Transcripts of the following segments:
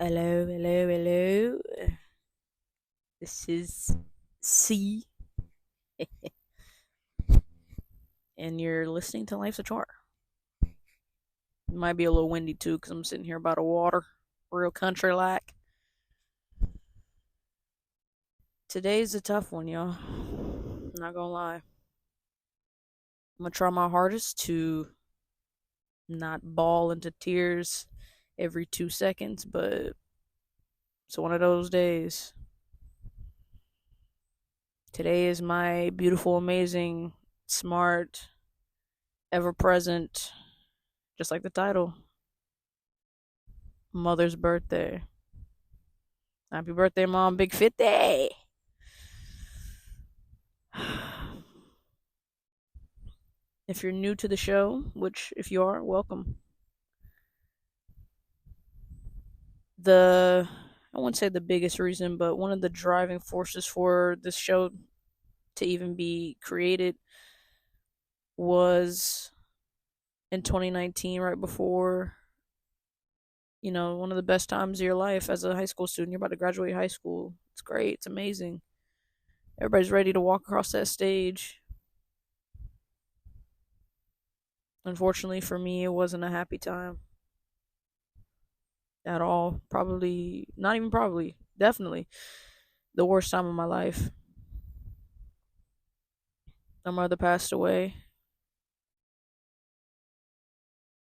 Hello, hello, hello. This is C, and you're listening to Life's a Chore. It might be a little windy too, because I'm sitting here by the water, real country like. Today's a tough one, y'all. Not gonna lie. I'm gonna try my hardest to not bawl into tears every 2 seconds, but it's one of those days. Today is my beautiful, amazing, smart, ever present, just like the title, mother's birthday. Happy birthday, Mom. Big 50. If you're new to the show, which if you are, welcome. The I wouldn't say the biggest reason, but one of the driving forces for this show to even be created was in 2019, right before, one of the best times of your life as a high school student. You're about to graduate high school. It's great. It's amazing. Everybody's ready to walk across that stage. Unfortunately for me, it wasn't a happy time at all. Probably, not even probably, definitely the worst time of my life. My mother passed away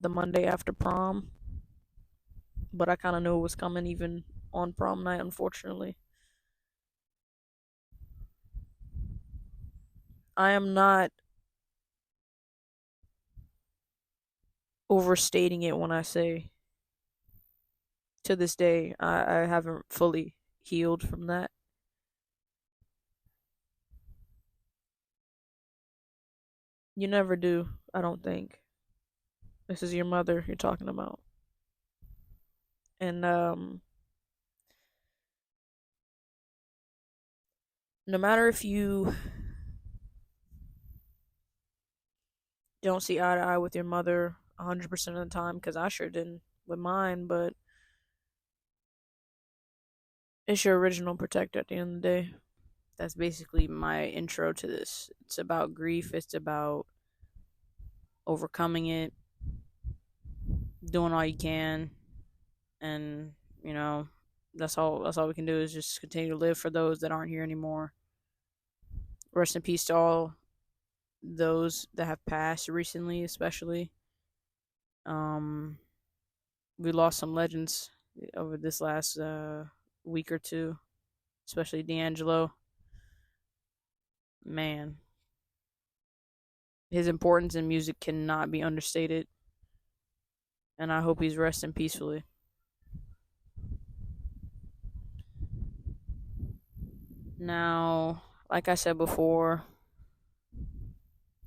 the Monday after prom, but I kind of knew it was coming even on prom night, unfortunately. I am not overstating it when I say to this day, I haven't fully healed from that. You never do, I don't think. This is your mother you're talking about. And no matter if you don't see eye to eye with your mother 100% of the time, because I sure didn't with mine, but it's your original protector at the end of the day. That's basically my intro to this. It's about grief, it's about overcoming it, doing all you can, and you know, that's all we can do is just continue to live for those that aren't here anymore. Rest in peace to all those that have passed recently, especially. Um we lost some legends over this last week or two, especially D'Angelo. Man, his importance in music cannot be understated, and I hope he's resting peacefully. Now, like I said before, I'm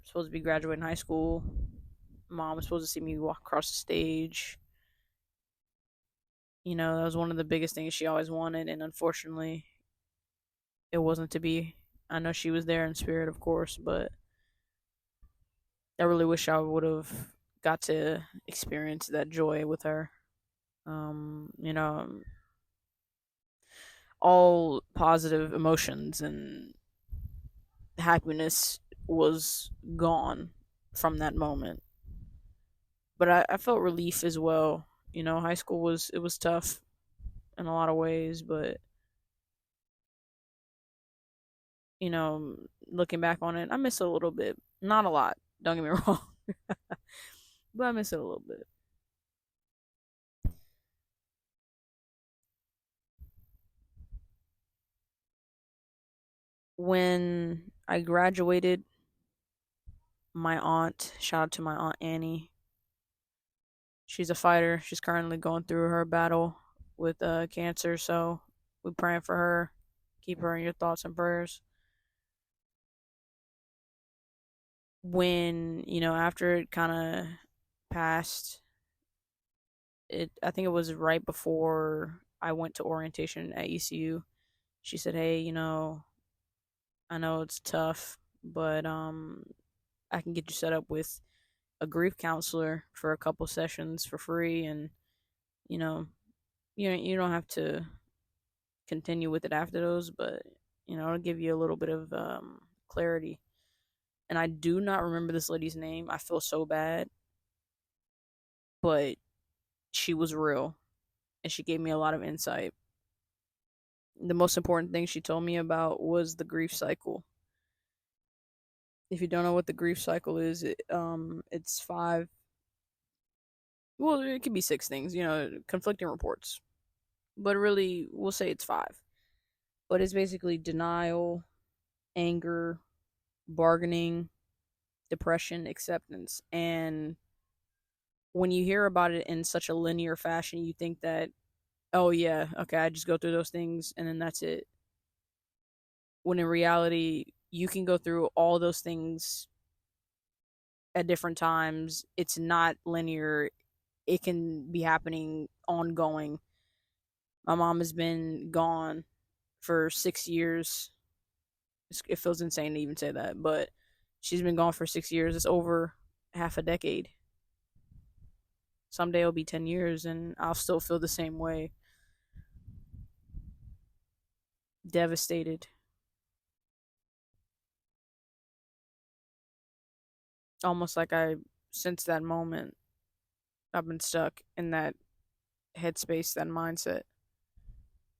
supposed to be graduating high school. Mom was supposed to see me walk across the stage. That was one of the biggest things she always wanted, and unfortunately, it wasn't to be. I know she was there in spirit, of course, but I really wish I would have got to experience that joy with her. Um, you know, all positive emotions and happiness was gone from that moment. But I felt relief as well. High school was tough in a lot of ways, but you know, looking back on it, I miss it a little bit. Not a lot, don't get me wrong. But I miss it a little bit. When I graduated, my aunt, shout out to my aunt Annie. She's a fighter. She's currently going through her battle with cancer, so we're praying for her. Keep her in your thoughts and prayers. When, after it kind of passed, I think it was right before I went to orientation at ECU. She said, "Hey, I know it's tough, but I can get you set up with a grief counselor for a couple sessions for free, and you know You don't have to continue with it after those, but it'll give you a little bit of clarity. And I do not remember this lady's name. I feel so bad, but she was real and she gave me a lot of insight. The most important thing she told me about was the grief cycle. If you don't know what the grief cycle is, it's five. Well, it could be six things. Conflicting reports, but really, we'll say it's five. But it's basically denial, anger, bargaining, depression, acceptance, and when you hear about it in such a linear fashion, you think that, oh yeah, okay, I just go through those things and then that's it. When in reality, you can go through all those things at different times. It's not linear. It can be happening ongoing. My mom has been gone for 6 years. It feels insane to even say that, but she's been gone for 6 years. It's over half a decade. Someday it'll be 10 years and I'll still feel the same way. Devastated. Almost like since that moment, I've been stuck in that headspace, that mindset.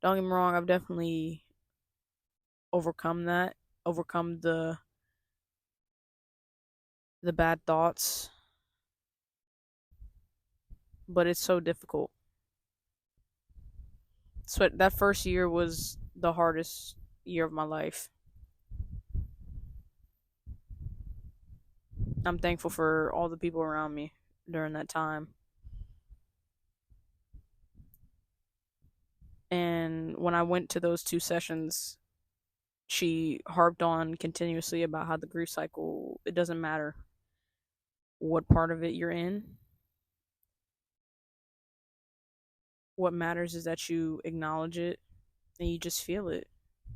Don't get me wrong, I've definitely overcome that, overcome the bad thoughts, but it's so difficult. So that first year was the hardest year of my life. I'm thankful for all the people around me during that time. And when I went to those two sessions, she harped on continuously about how the grief cycle, it doesn't matter what part of it you're in. What matters is that you acknowledge it and you just feel it.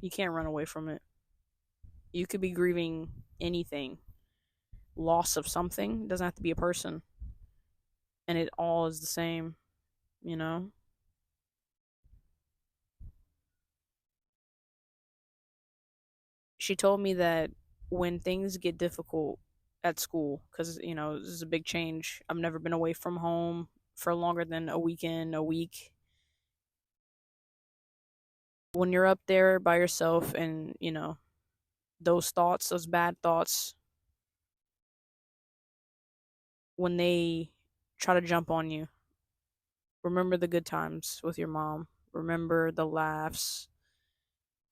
You can't run away from it. You could be grieving anything, loss of something, it doesn't have to be a person, and it all is the same, you know? She told me that when things get difficult at school, because, this is a big change. I've never been away from home for longer than a weekend, a week. When you're up there by yourself and, those thoughts, those bad thoughts, when they try to jump on you, remember the good times with your mom. Remember the laughs.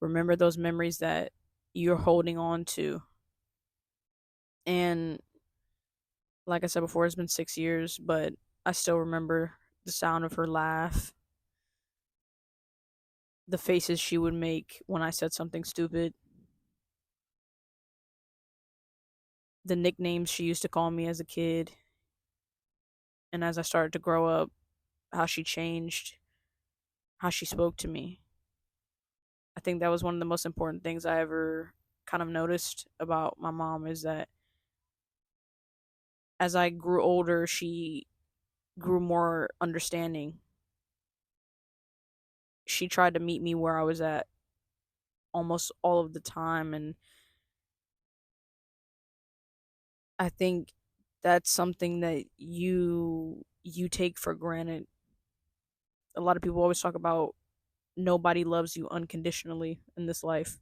Remember those memories that you're holding on to. And like I said before, it's been 6 years, but I still remember the sound of her laugh, the faces she would make when I said something stupid, the nicknames she used to call me as a kid. And as I started to grow up, how she changed, how she spoke to me. I think that was one of the most important things I ever kind of noticed about my mom is that as I grew older, she grew more understanding. She tried to meet me where I was at almost all of the time, and I think that's something that you take for granted. A lot of people always talk about nobody loves you unconditionally in this life,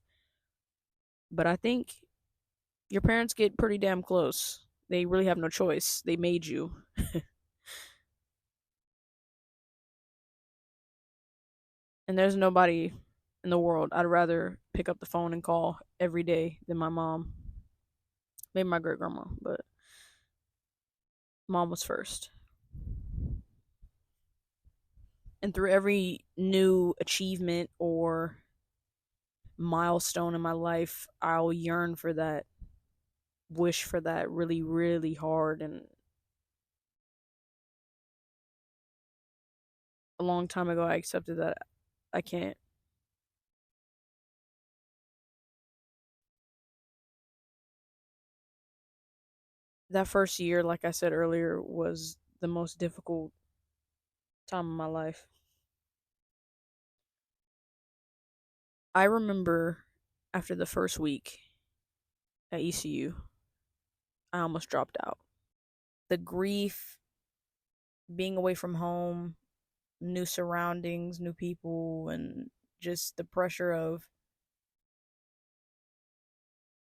but I think your parents get pretty damn close. They really have no choice. They made you. And there's nobody in the world I'd rather pick up the phone and call every day than my mom. Maybe my great grandma, but mom was first. And through every new achievement or milestone in my life, I'll yearn for that, wish for that really, really hard. And a long time ago, I accepted that I can't. That first year, like I said earlier, was the most difficult time of my life. I remember after the first week at ECU, I almost dropped out. The grief, being away from home, new surroundings, new people, and just the pressure of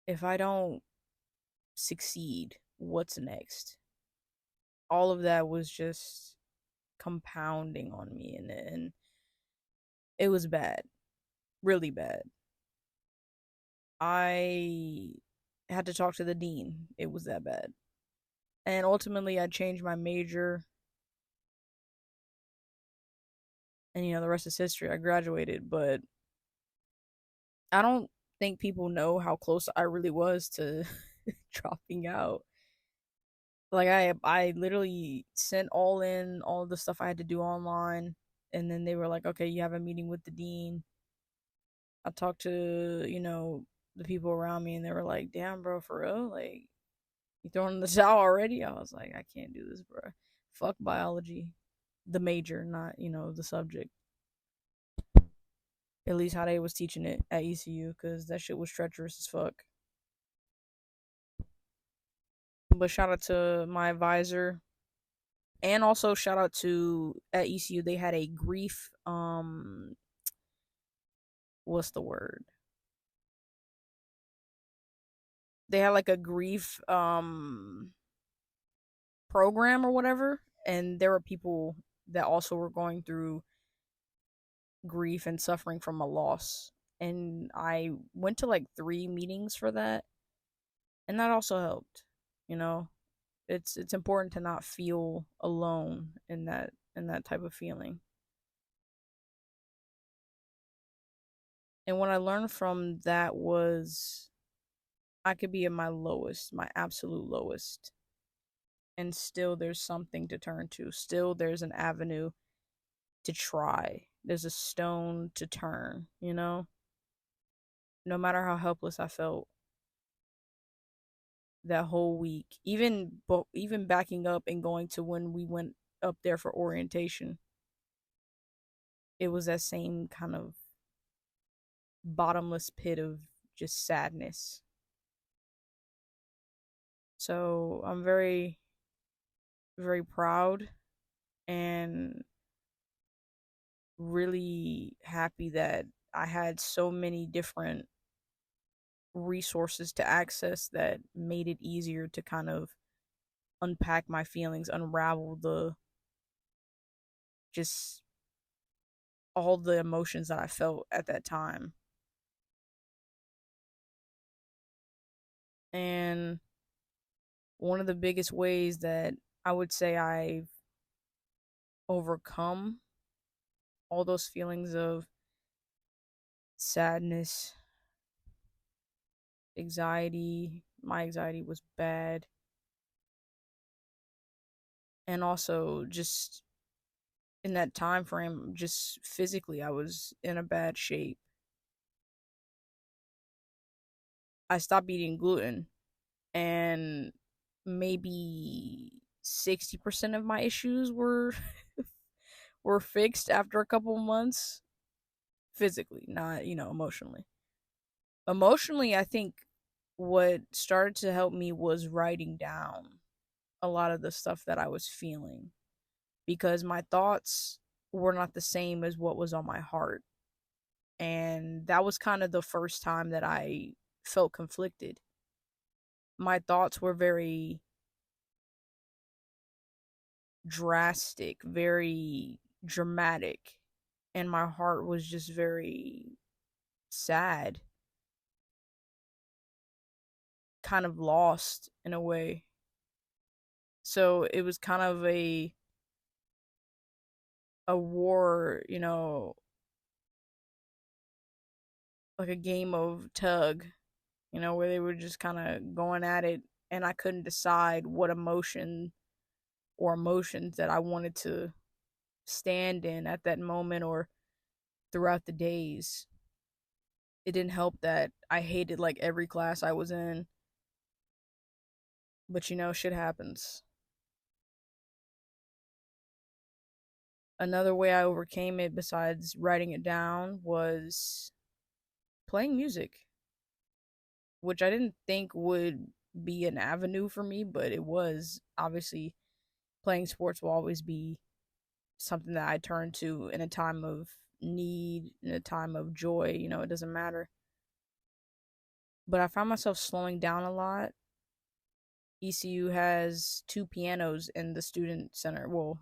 if I don't succeed, what's next? All of that was just compounding on me, and it was bad, really bad. I had to talk to the dean. It was that bad. And ultimately, I changed my major, and the rest is history. I graduated, but I don't think people know how close I really was to dropping out. Like I literally sent all the stuff I had to do online, and then they were like, "Okay, you have a meeting with the dean." I talked to, the people around me, and they were like, "Damn, bro, for real? Like, you throwing in the towel already?" I was like, "I can't do this, bro. Fuck biology, the major, not the subject. At least how they was teaching it at ECU, because that shit was treacherous as fuck." But shout out to my advisor, and also shout out to at ECU. They had a grief. What's the word? They had like a grief program or whatever, and there were people that also were going through grief and suffering from a loss. And I went to like 3 meetings for that, and that also helped. You know, it's important to not feel alone in that type of feeling. And what I learned from that was I could be at my lowest, my absolute lowest, and still there's something to turn to. Still there's an avenue to try. There's a stone to turn. No matter how helpless I felt that whole week, even backing up and going to when we went up there for orientation, it was that same kind of bottomless pit of just sadness. So I'm very, very proud and really happy that I had so many different resources to access that made it easier to kind of unpack my feelings, unravel the just all the emotions that I felt at that time. And one of the biggest ways that I would say I've overcome all those feelings of sadness, anxiety, my anxiety was bad, and also just in that time frame, just physically I was in a bad shape. I stopped eating gluten, and maybe 60% of my issues were were fixed after a couple months physically, not, emotionally. Emotionally, I think what started to help me was writing down a lot of the stuff that I was feeling, because my thoughts were not the same as what was on my heart. And that was kind of the first time that I felt conflicted. My thoughts were very drastic, very dramatic, and my heart was just very sad, kind of lost in a way. So it was kind of a war, like a game of tug, where they were just kind of going at it, and I couldn't decide what emotion or emotions that I wanted to stand in at that moment or throughout the days. It didn't help that I hated like every class I was in, but shit happens. Another way I overcame it besides writing it down was playing music, which I didn't think would be an avenue for me, but it was. Obviously, playing sports will always be something that I turn to in a time of need, in a time of joy. It doesn't matter. But I found myself slowing down a lot. ECU has two pianos in the student center. Well,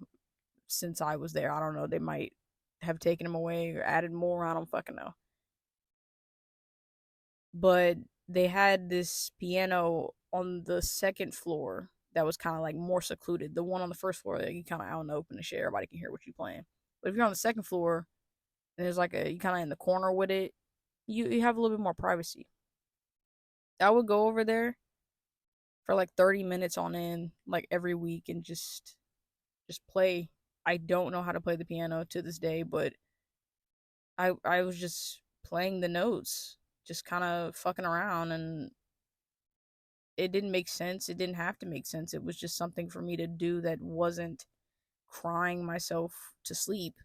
since I was there, I don't know. They might have taken them away or added more. I don't fucking know. But they had this piano on the second floor that was kind of like more secluded. The one on the first floor that you kind of out in the open and shit, everybody can hear what you're playing. But if you're on the second floor and there's like you kind of in the corner with it, you have a little bit more privacy. I would go over there for like 30 minutes on end, like every week, and just play. I don't know how to play the piano to this day, but I was just playing the notes, just kind of fucking around, and it didn't make sense. It didn't have to make sense. It was just something for me to do that wasn't crying myself to sleep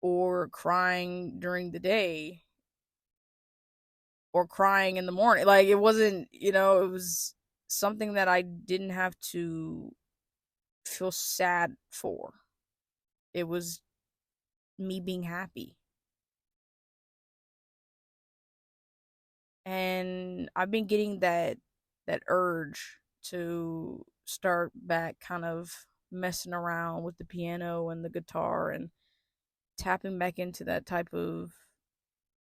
or crying during the day or crying in the morning. Like it wasn't, it was something that I didn't have to feel sad for. It was me being happy. And I've been getting that urge to start back kind of messing around with the piano and the guitar and tapping back into that type of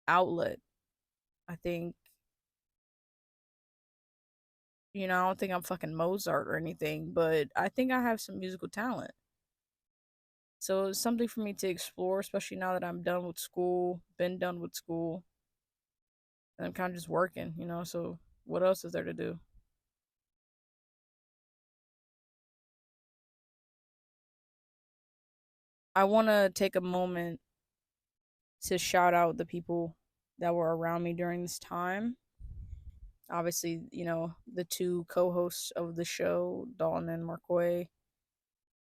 outlet. I think, I don't think I'm fucking Mozart or anything, but I think I have some musical talent. So it's something for me to explore, especially now that I'm done with school, been done with school, and I'm kind of just working. So what else is there to do? I want to take a moment to shout out the people that were around me during this time. Obviously, the two co hosts of the show, Dalton and Marquay,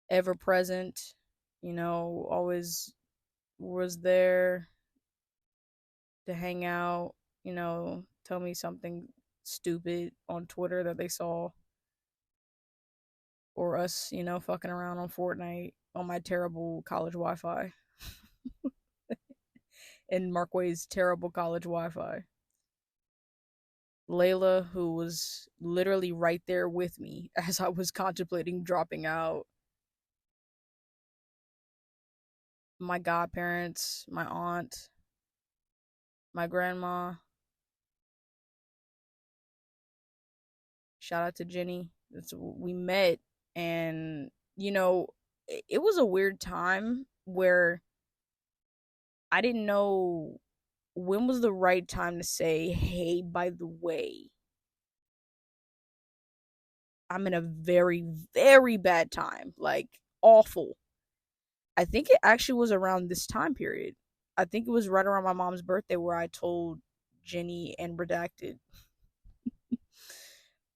ever present, always was there to hang out, tell me something stupid on Twitter that they saw, or us, fucking around on Fortnite on my terrible college Wi Fi and Markway's terrible college Wi Fi. Layla, who was literally right there with me as I was contemplating dropping out. My godparents, my aunt, my grandma. Shout out to Jenny. We met, and it was a weird time where I didn't know when was the right time to say, "Hey, by the way, I'm in a very, very bad time, like awful." I think it actually was around this time period. I think it was right around my mom's birthday where I told Jenny and Redacted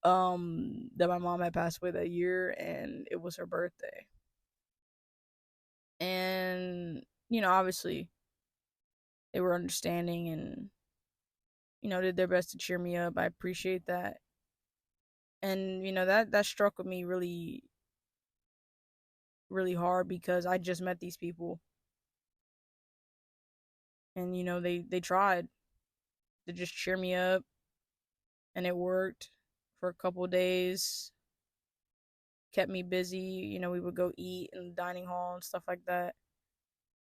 that my mom had passed away that year and it was her birthday. And obviously they were understanding and did their best to cheer me up. I appreciate that. And that struck with me really really hard because I just met these people and they tried to just cheer me up and it worked for a couple of days. Kept me busy. We would go eat in the dining hall and stuff like that.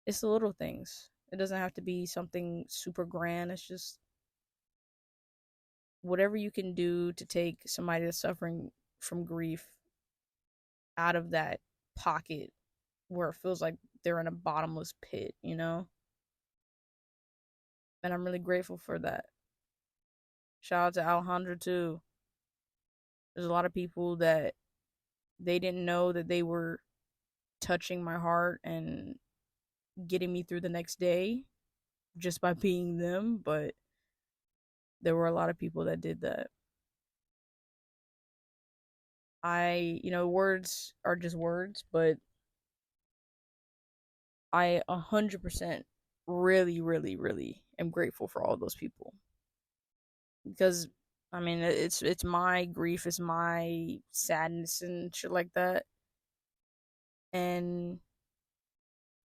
It's the little things. It doesn't have to be something super grand. It's just whatever you can do to take somebody that's suffering from grief out of that pocket where it feels like they're in a bottomless pit. And I'm really grateful for that. Shout out to Alejandra too. There's a lot of people that they didn't know that they were touching my heart and getting me through the next day just by being them, but there were a lot of people that did that. Words are just words, but I 100% really, really, really am grateful for all those people because I mean it's my grief, it's my sadness and shit like that, and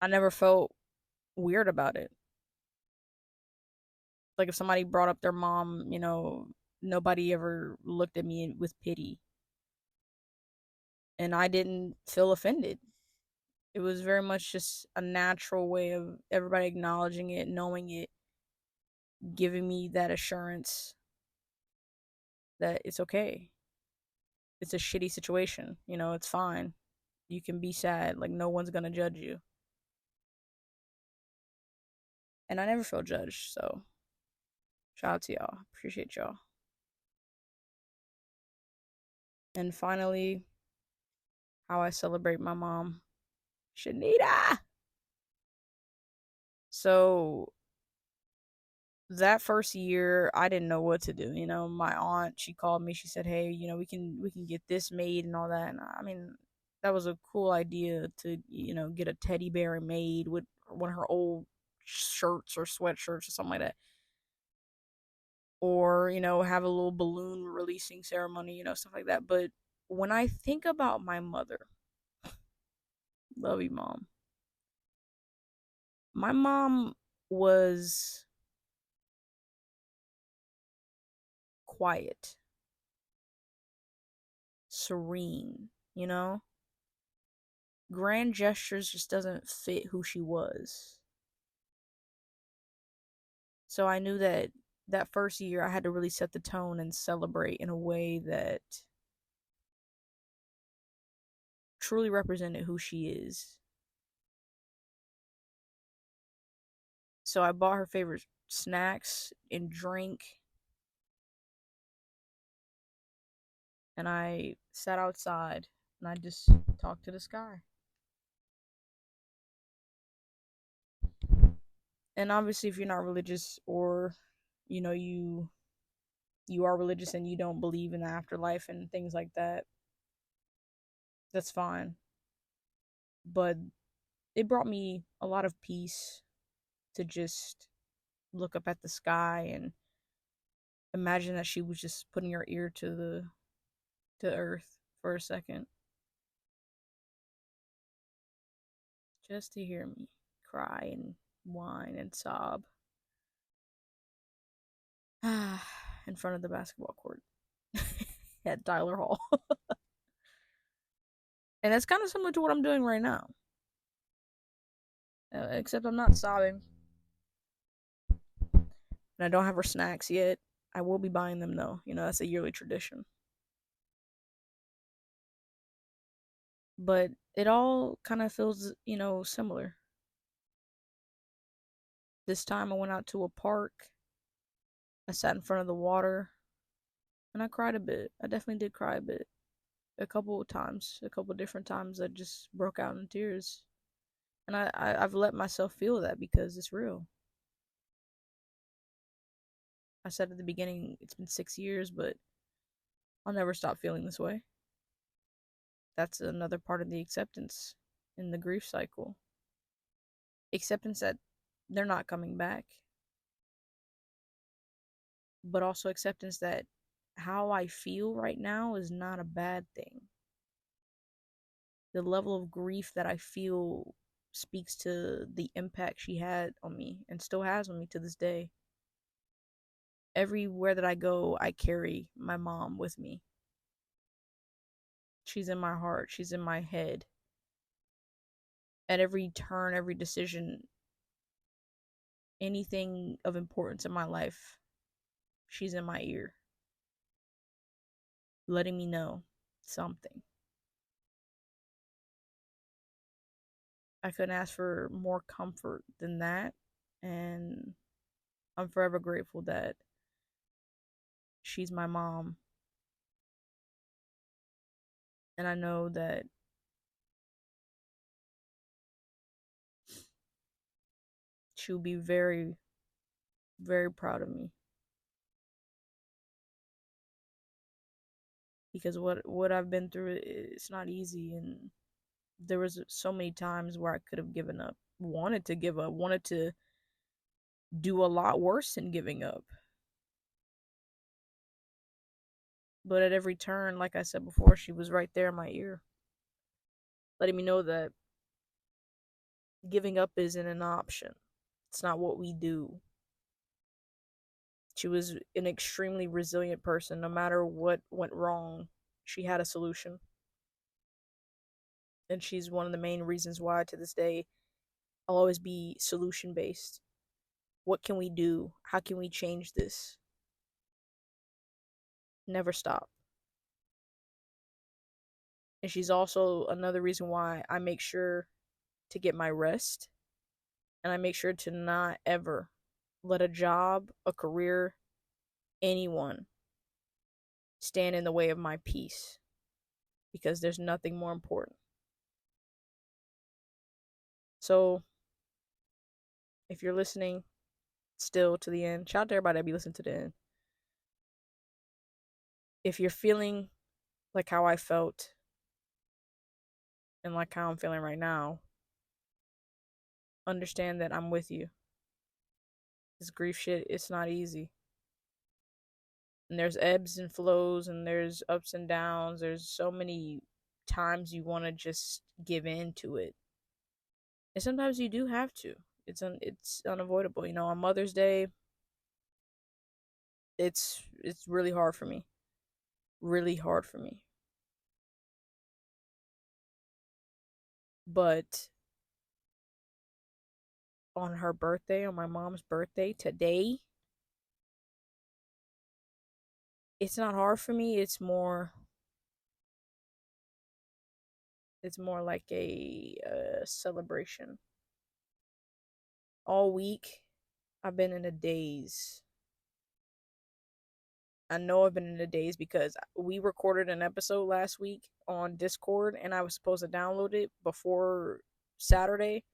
I never felt weird about it. Like if somebody brought up their mom, nobody ever looked at me with pity, and I didn't feel offended. It was very much just a natural way of everybody acknowledging it, knowing it, giving me that assurance that it's okay. It's a shitty situation, it's fine. You can be sad, like no one's gonna judge you. And I never feel judged, so shout out to y'all. Appreciate y'all. And finally, how I celebrate my mom, Shanita. So that first year I didn't know what to do. My aunt, she called me, she said, "Hey, we can get this made and all that." And I mean, that was a cool idea to, get a teddy bear made with one of her old shirts or sweatshirts or something like that. Or, have a little balloon releasing ceremony, stuff like that. But when I think about my mother, love you, mom. My mom was quiet, serene, grand gestures just doesn't fit who she was. So I knew that that first year I had to really set the tone and celebrate in a way that truly represented who she is. So I bought her favorite snacks and drink, and I sat outside and I just talked to the sky. And obviously if you're not religious, or you are religious and you don't believe in the afterlife and things like that, that's fine. But it brought me a lot of peace to just look up at the sky and imagine that she was just putting her ear to earth for a second, just to hear me cry and whine and sob in front of the basketball court at Tyler Hall. And that's kind of similar to what I'm doing right now, except I'm not sobbing and I don't have her snacks yet. I will be buying them though. That's a yearly tradition. But it all kind of feels, similar. This time I went out to a park. I sat in front of the water and I cried a bit. I definitely did cry a bit. A couple of times, a couple of different times I just broke out in tears. And I've let myself feel that because it's real. I said at the beginning, it's been 6 years, but I'll never stop feeling this way. That's another part of the acceptance in the grief cycle. Acceptance that they're not coming back, but also acceptance that how I feel right now is not a bad thing. The level of grief that I feel speaks to the impact she had on me and still has on me to this day. Everywhere that I go, I carry my mom with me. She's in my heart, she's in my head. At every turn, every decision, anything of importance in my life, she's in my ear, letting me know something. I couldn't ask for more comfort than that, and I'm forever grateful that she's my mom. And I know that she'll be very, very proud of me. Because what I've been through, it's not easy, and there was so many times where I could have given up, wanted to give up, wanted to do a lot worse than giving up. But at every turn, like I said before, she was right there in my ear, letting me know that giving up isn't an option. It's not what we do. She was an extremely resilient person. No matter what went wrong, she had a solution. And she's one of the main reasons why, to this day, I'll always be solution based. What can we do? How can we change this? Never stop. And she's also another reason why I make sure to get my rest, and I make sure to not ever let a job, a career, anyone stand in the way of my peace, because there's nothing more important. So, if you're listening still to the end, shout out to everybody that be listening to the end. If you're feeling like how I felt and like how I'm feeling right now, understand that I'm with you. This grief shit, it's not easy. And there's ebbs and flows, and there's ups and downs. There's so many times you want to just give in to it. And sometimes you do have to. It's unavoidable. You know, on Mother's Day, it's really hard for me. Really hard for me. But on her birthday, on my mom's birthday today, it's not hard for me. It's more like a celebration. All week I've been in a daze. I know I've been in a daze because we recorded an episode last week on Discord, and I was supposed to download it before Saturday,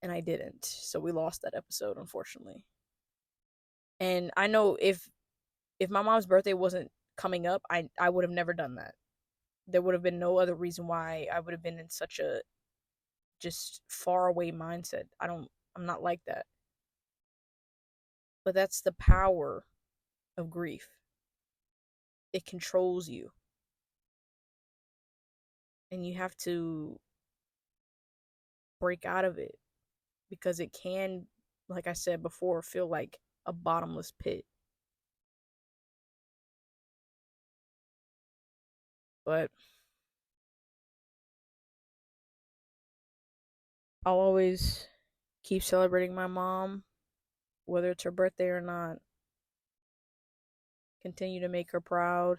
and I didn't. So we lost that episode, unfortunately. And I know if my mom's birthday wasn't coming up, I would have never done that. There would have been no other reason why I would have been in such a just far away mindset. I'm not like that. But that's the power of grief. It controls you. And you have to break out of it, because it can, like I said before, feel like a bottomless pit. But I'll always keep celebrating my mom, whether it's her birthday or not. Continue to make her proud.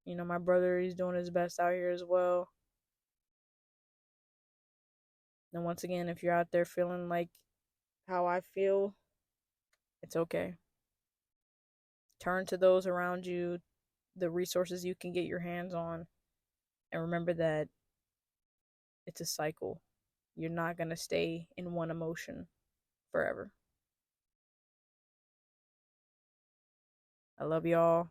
You know, my brother, he's doing his best out here as well. And once again, if you're out there feeling like how I feel, it's okay. Turn to those around you, the resources you can get your hands on, and remember that it's a cycle. You're not going to stay in one emotion forever. I love y'all.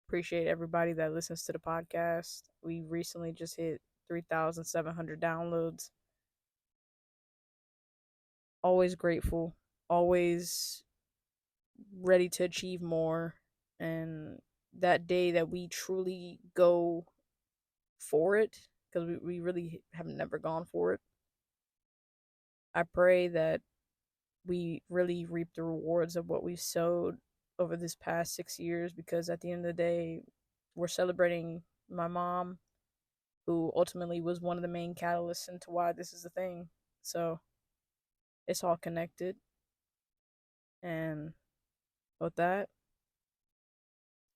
Appreciate everybody that listens to the podcast. We recently just hit 3,700 downloads. Always grateful. Always ready to achieve more. And that day that we truly go for it, because we really have never gone for it, I pray that we really reap the rewards of what we sowed over this past 6 years, because at the end of the day, we're celebrating my mom, who ultimately was one of the main catalysts into why this is a thing. So it's all connected. And with that,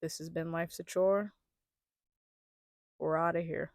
this has been Life's a Chore. We're out of here.